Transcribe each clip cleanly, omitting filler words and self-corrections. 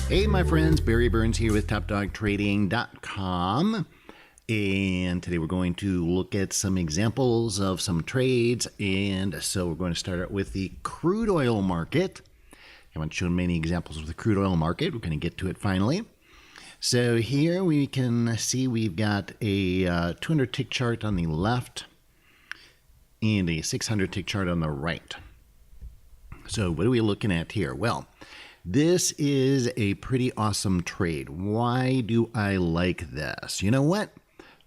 Hey, my friends, Barry Burns here with TopDogTrading.com. And today we're going to look at some examples of some trades. And so we're going to start out with the crude oil market. I haven't shown many examples of the crude oil market. We're going to get to it finally. So here we can see we've got a 200 tick chart on the left and a 600 tick chart on the right. So what are we looking at here? Well, this is a pretty awesome trade. Why do I like this? You know what?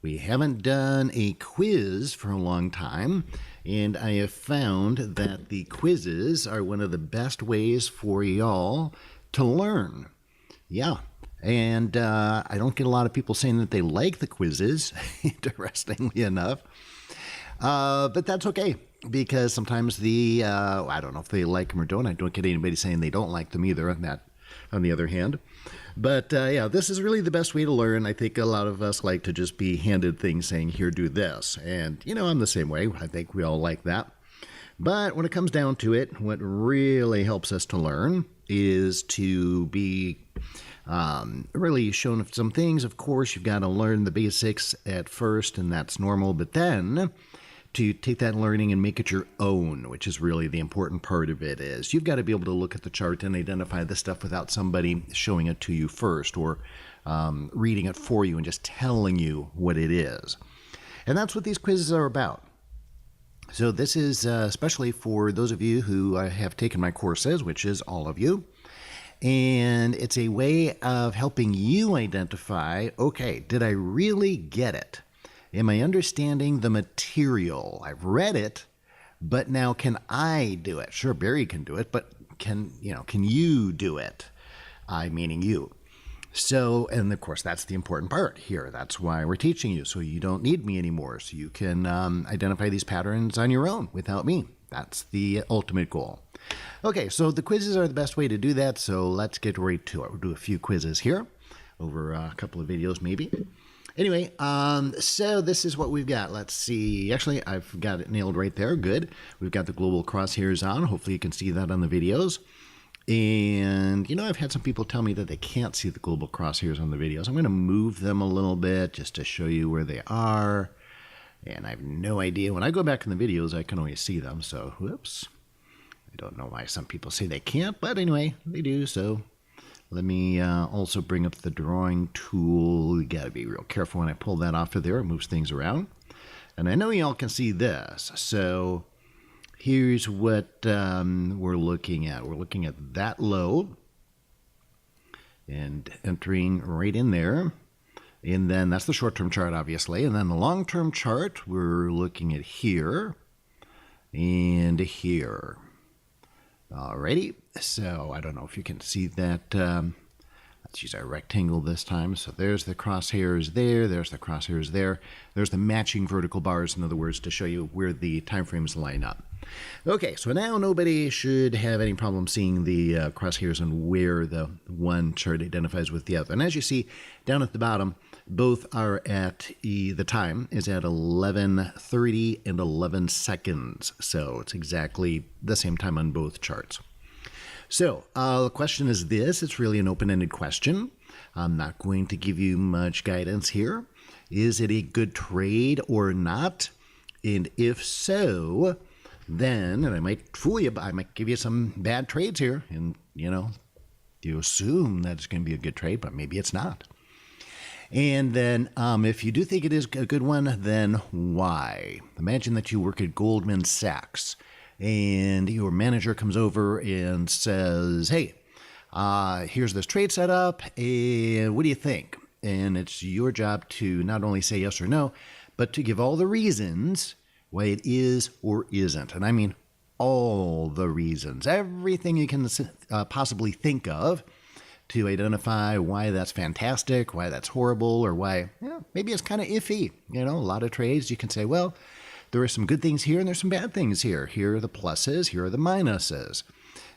We haven't done a quiz for a long time, and I have found that the quizzes are one of the best ways for y'all to learn. Yeah, and I don't get a lot of people saying that they like the quizzes, interestingly enough, but that's okay. Because sometimes I don't know if they like them or don't. I don't get anybody saying they don't like them either on the other hand. But yeah, this is really the best way to learn. I think a lot of us like to just be handed things saying, here, do this. And, you know, I'm the same way. I think we all like that. But when it comes down to it, what really helps us to learn is to be really shown some things. Of course, you've got to learn the basics at first, and that's normal. But then to take that learning and make it your own, which is really the important part of it, is you've got to be able to look at the chart and identify the stuff without somebody showing it to you first or reading it for you and just telling you what it is. And that's what these quizzes are about. So this is especially for those of you who have taken my courses, which is all of you. And it's a way of helping you identify, okay, did I really get it? Am I understanding the material? I've read it, but now can I do it? Sure, Barry can do it, but can you do it? I meaning you. So, and of course, that's the important part here. That's why we're teaching you, so you don't need me anymore. So you can identify these patterns on your own without me. That's the ultimate goal. Okay, so the quizzes are the best way to do that, so let's get right to it. We'll do a few quizzes here over a couple of videos maybe. Anyway, so this is what we've got. Let's see. Actually, I've got it nailed right there. Good. We've got the global crosshairs on. Hopefully you can see that on the videos. And, you know, I've had some people tell me that they can't see the global crosshairs on the videos. I'm going to move them a little bit just to show you where they are. And I have no idea. When I go back in the videos, I can always see them. So, whoops. I don't know why some people say they can't, but anyway, they do. So let me also bring up the drawing tool. You got to be real careful when I pull that off of there. It moves things around. And I know y'all can see this. So here's what we're looking at. We're looking at that low and entering right in there. And then that's the short-term chart, obviously. And then the long-term chart, we're looking at here and here. Alrighty, so I don't know if you can see that. Let's use our rectangle this time. So there's the crosshairs there, there's the crosshairs there. There's the matching vertical bars, in other words, to show you where the time frames line up. Okay, so now nobody should have any problem seeing the crosshairs and where the one chart identifies with the other. And as you see down at the bottom, both are at the time is at 11:30 and 11 seconds. So it's exactly the same time on both charts. So the question is this. It's really an open-ended question. I'm not going to give you much guidance here. Is it a good trade or not? And if so, then, and I might fool you, but I might give you some bad trades here. And, you know, you assume that it's going to be a good trade, but maybe it's not. And then if you do think it is a good one, then why? Imagine that you work at Goldman Sachs and your manager comes over and says, hey, here's this trade set up, and what do you think? And it's your job to not only say yes or no, but to give all the reasons why it is or isn't. And I mean all the reasons, everything you can possibly think of, to identify why that's fantastic, why that's horrible, or why maybe it's kind of iffy. You know, a lot of trades you can say, well, there are some good things here and there's some bad things here. Here are the pluses, here are the minuses.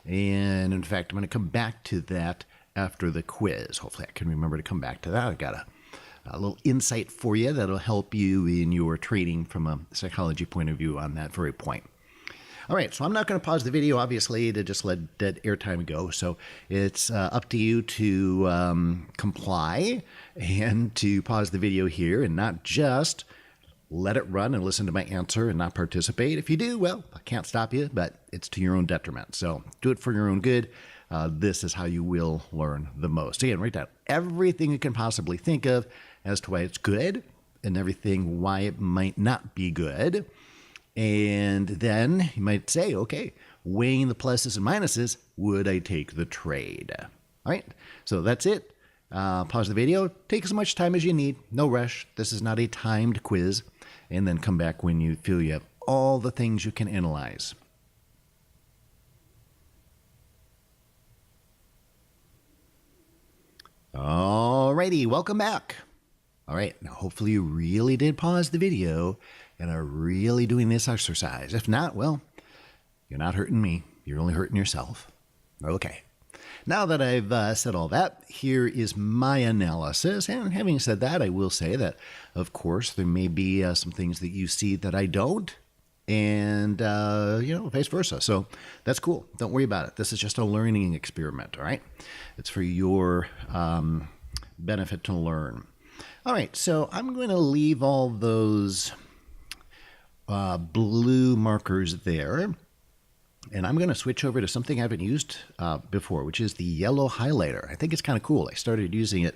And in fact, I'm going to come back to that after the quiz. Hopefully I can remember to come back to that. I've got a little insight for you that'll help you in your trading from a psychology point of view on that very point. All right, so I'm not going to pause the video, obviously, to just let dead airtime go. So it's up to you to comply and to pause the video here and not just let it run and listen to my answer and not participate. If you do, well, I can't stop you, but it's to your own detriment. So do it for your own good. This is how you will learn the most. Again, write down everything you can possibly think of as to why it's good and everything why it might not be good. And then you might say, okay, weighing the pluses and minuses, would I take the trade? All right, so that's it. Pause the video, take as much time as you need, no rush. This is not a timed quiz. And then come back when you feel you have all the things you can analyze. Alrighty, welcome back. All right, now hopefully you really did pause the video and are really doing this exercise. If not, well, you're not hurting me. You're only hurting yourself. Okay. Now that I've said all that, here is my analysis. And having said that, I will say that, of course, there may be some things that you see that I don't, and, vice versa. So that's cool. Don't worry about it. This is just a learning experiment, all right? It's for your benefit to learn. All right, so I'm going to leave all those blue markers there. And I'm going to switch over to something I haven't used before, which is the yellow highlighter. I think it's kind of cool. I started using it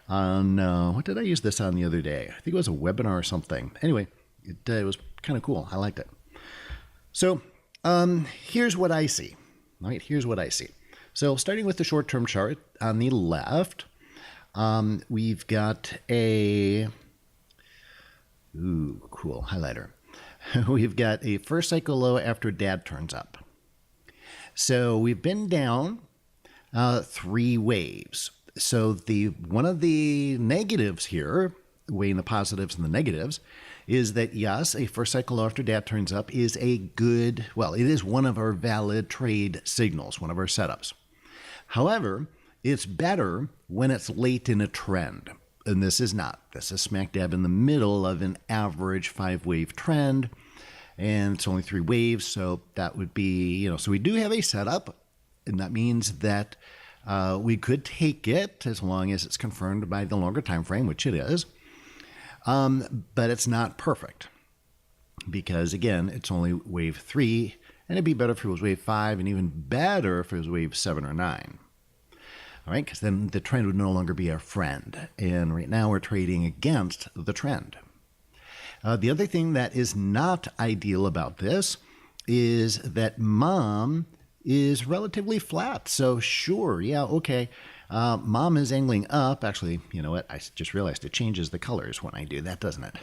on, what did I use this on the other day? I think it was a webinar or something. Anyway, it was kind of cool. I liked it. So here's what I see. All right, here's what I see. So starting with the short-term chart on the left, we've got a, cool highlighter. We've got a first cycle low after dad turns up. So we've been down 3 waves. So one of the negatives here, weighing the positives and the negatives, is that yes, a first cycle low after dad turns up is a good, well, it is one of our valid trade signals, one of our setups. However, it's better when it's late in a trend. And this is not. This is smack dab in the middle of an average 5-wave trend. And it's only 3 waves, so that would be, so we do have a setup. And that means that we could take it as long as it's confirmed by the longer time frame, which it is. But it's not perfect. Because, again, it's only wave 3. And it'd be better if it was wave 5, and even better if it was wave 7 or 9. All right, because then the trend would no longer be our friend. And right now we're trading against the trend. The other thing that is not ideal about this is that mom is relatively flat. So sure, yeah, okay. Mom is angling up. Actually, you know what? I just realized it changes the colors when I do that, doesn't it?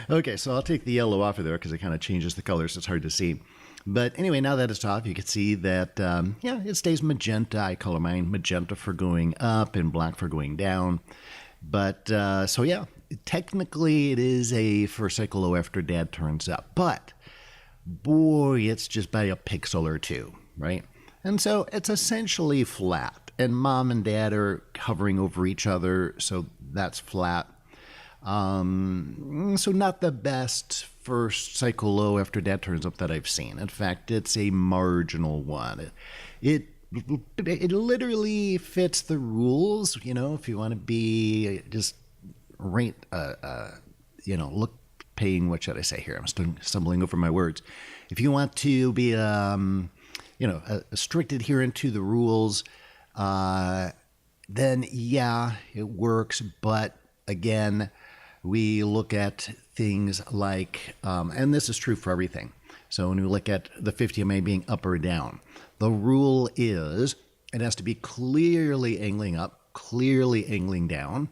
Okay, so I'll take the yellow off of there because it kind of changes the colors. It's hard to see. But anyway, now that it's off, you can see that, it stays magenta. I color mine magenta for going up and black for going down. But, so yeah, technically it is a first cycle low after dad turns up. But, boy, it's just by a pixel or two, right? And so it's essentially flat. And mom and dad are hovering over each other, so that's flat. So not the best first cycle low after dad turns up that I've seen. In fact, it's a marginal one. It literally fits the rules, if you want to be just right, what should I say here? I'm stumbling over my words. If you want to be, a strict adherent to the rules, then yeah, it works. But again, we look at things like, and this is true for everything. So when we look at the 50 MA being up or down, the rule is it has to be clearly angling up, clearly angling down.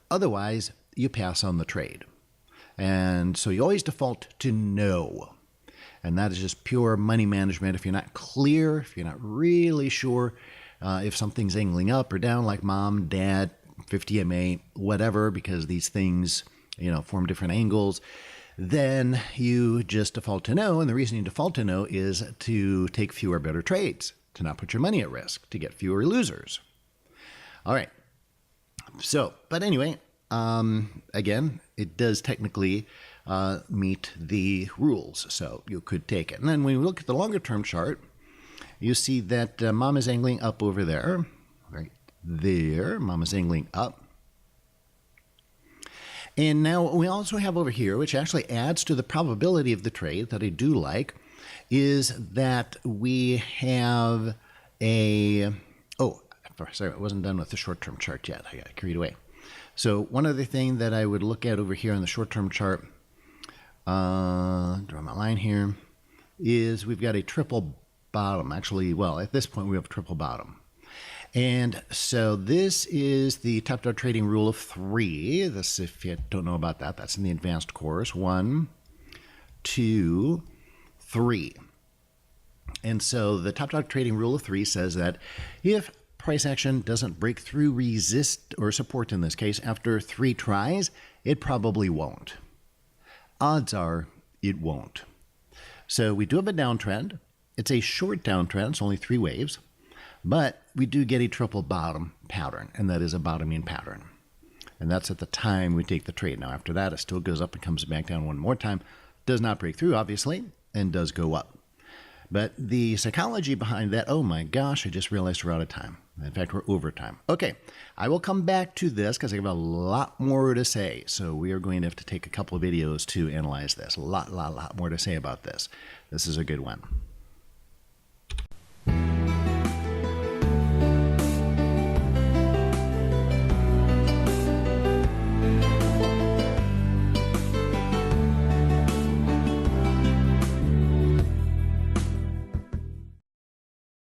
Otherwise, you pass on the trade. And so you always default to no. And that is just pure money management. If you're not clear, if you're not really sure if something's angling up or down, like mom, dad, 50 MA, whatever, because these things form different angles, then you just default to no. And the reason you default to no is to take fewer better trades, to not put your money at risk, to get fewer losers. All right. So, but anyway, again, it does technically meet the rules. So you could take it. And then when we look at the longer term chart, you see that mom is angling up over there. Right there. Mom is angling up. And now we also have over here, which actually adds to the probability of the trade that I do like, is that we have a... Oh, sorry, I wasn't done with the short-term chart yet. I got carried away. So one other thing that I would look at over here on the short-term chart, draw my line here, is we've got a triple bottom. Actually, well, at this point we have a triple bottom. And so this is the top dollar trading rule of 3. This, if you don't know about that, that's in the advanced course. 1, 2, 3. And so the top dollar trading rule of 3 says that if price action doesn't break through resist or support in this case after 3 tries, it probably won't. Odds are it won't. So we do have a downtrend. It's a short downtrend, it's only 3 waves. But we do get a triple bottom pattern, and that is a bottoming pattern. And that's at the time we take the trade. Now, after that, it still goes up and comes back down one more time. Does not break through, obviously, and does go up. But the psychology behind that, oh my gosh, I just realized we're out of time. In fact, we're over time. Okay, I will come back to this because I have a lot more to say. So we are going to have to take a couple of videos to analyze this. A lot more to say about this. This is a good one.